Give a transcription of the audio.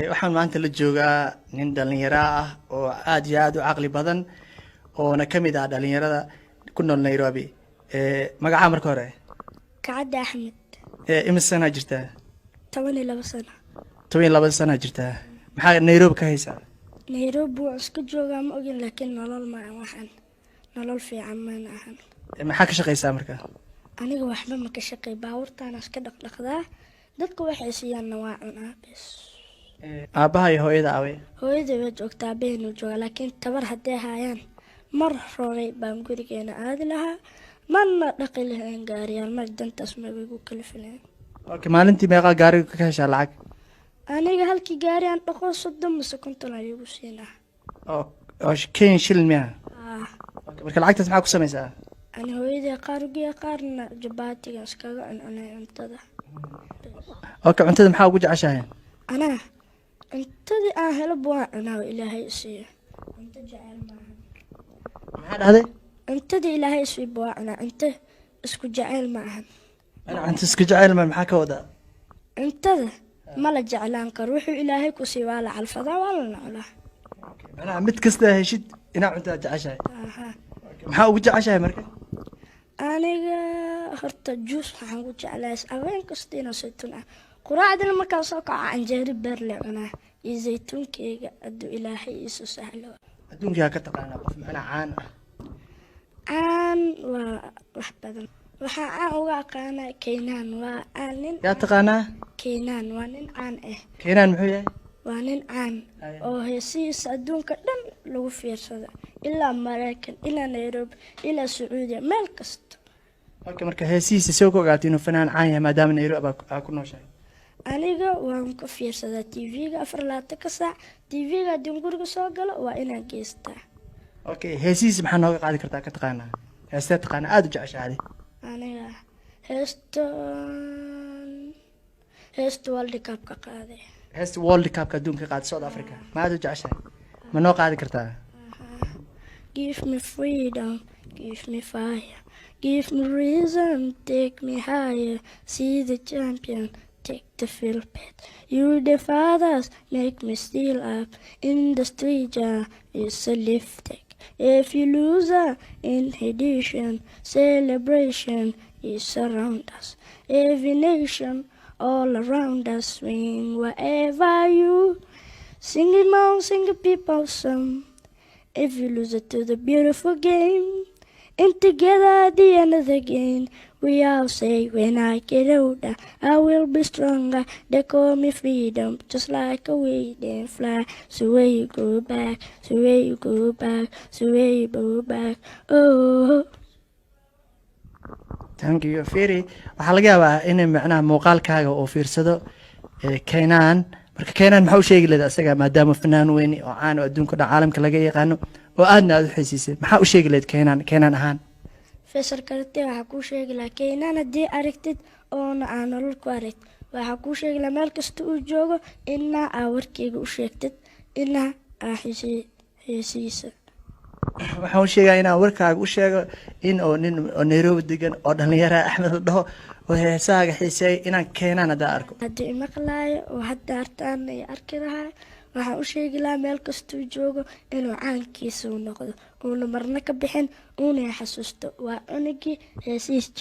waxaan maanta la joogaa nin dhalinyaro ah oo aad iyo aad u caqli badan oona ka mid ah dhalinyarada ku nool Nairobi. Magaca marka hore Kacadda Axmed imis sana jirtaa? 12 sano. 12 sana jirtaa. Maxaa Nairobi ka haysaa? Nairobi waan iska joogaa ma ogin laakiin nolol ma waxaan nolol fiican ma ahan. Maxaa ka shaqeysaa marka? Aniga waxba ma ka shaqeey baabuurtaan iska dhaqdhaqdaa dadka waxay siiyaan waa cunaa bas. Aabaha iyo hooyada aaway? Hooyaday way joogtaa beenu jooga laakiin tabar haddii hayaan mar hore baan gurigeena aadi lahaa mana dhaqi lahayn gaariyaal mar dantaas ma igu kala filaan. Okay, maalintii meeqa gaariga ka heshaa lacag? Aniga halkii gaari aan dhaqo 30 mise 50 ayuu siinaa. oo Kenya shilin miya? Okay, marka lacagtaas maxaa ku samaysaa? Ani hooyaday qaar ugu qaarna jabaatiga iskaga cunay cuntada. Okay, cuntada maxaa ugu jeceshahay? Ana cuntada aan helo buu cunaa Ilaahay siiyo. Cunto jecel ma aha. Maxaa dhahday? Cuntada Ilaahay siiyo buu cunaa cunto isku jecel ma aha. Ana cunto isku jecel ma maxaa ka wadaa? Cuntada ma la jeclaan karo wuxuu Ilaahay ku siiyo waa la calfadaa waa la naclaa. Ana mid kasta heshid ina cuntada jeceshahay. Aha. Maxaa ugu jeceshahay marka? Aniga horta juice waxaan ku jeclahay aween kasta inaa saytuun ah. Quraacdana markaan soo kaco canjeero beer le cunaa iyo saytuunkeyga aduu Ilaahay isu sahlo. Adduunka ka taqaanaa qof macna caan ah. Caan waa wax badan. Waxaan caan uga aqaanaa Keenan waa nin. Yaa taqaanaa? Keenan waa nin caan ah. Keenan muxuu yahay? Waa nin caan oo heesiisa adduunka dhan lagu fiirsado ilaa Mareykan ilaa Nairobi ilaa Sacuudiya meel kasta. Okay, marka heesiisa soo ku ogaatay inuu fanaan caan yahay maadaama Nairobi aad ku nooshahay. Aniga waan ku fiirsadaa TV-ga 24 saac TV-ga hadii guriga soo galo waa inaan geystaa. Okay, heesiisa maxaa nooga qaadi kartaa ka taqaanaa? Heesta taqaanaa aad u jeceshahay? Aniga heesta World Cup ka qaaday. Heesta World Cup ka adduunka qaaday South Africa. Ma aad u jeceshahay? Ma noo qaadi kartaa? Give me freedom, give me fire, give me reason, take me higher, see the champion, take the field pit. You the fathers make me still up in the street, it's a lifting. If you lose inhibition, celebration is around us. Every nation all around us swing wherever you sing it on, sing a people song. If you lose it to the beautiful game, and together at the end of the game, we all say, when I get older, I will be stronger. They call me freedom, just like a wing and fly. So where you go back, so where you go back, so where you go back, oh. Thank you very. Waxaa laga yaabaa in macnaha muuqaalkaaga oo fiirsado Keenan. Marka Keenan maxaa u sheegi lahayd asaga maadaama fanaan weyn oo caan oo adduunka caalamka laga yaqaano oo aadna aad u xiisisay. Maxaa u sheegi lahayd Keenan ahaan? Faisal Karate waxa ku sheegi lahaa Keenan hadii aragtid oo aan nolol ku aragtid waxa ku sheegi lahaa meel kasta uu joogo inaa warkeyga u sheegtid inaa xiisiisa. Waxaan u sheegaa inaan warkaaga u sheego in oo nin oo Nairobi degan oo dhalinyaro Axmed la dhaho oo heesaaga xiisay inaan Keenan hada arko. Hadii maqlaayo oo hadda artaan ay arki lahaa waxaan u sheegi lahaa meel kasta uu joogo inuu caankiisa u noqdo oo marna ka bixin oo xasuusto waa cunugii heesiisa.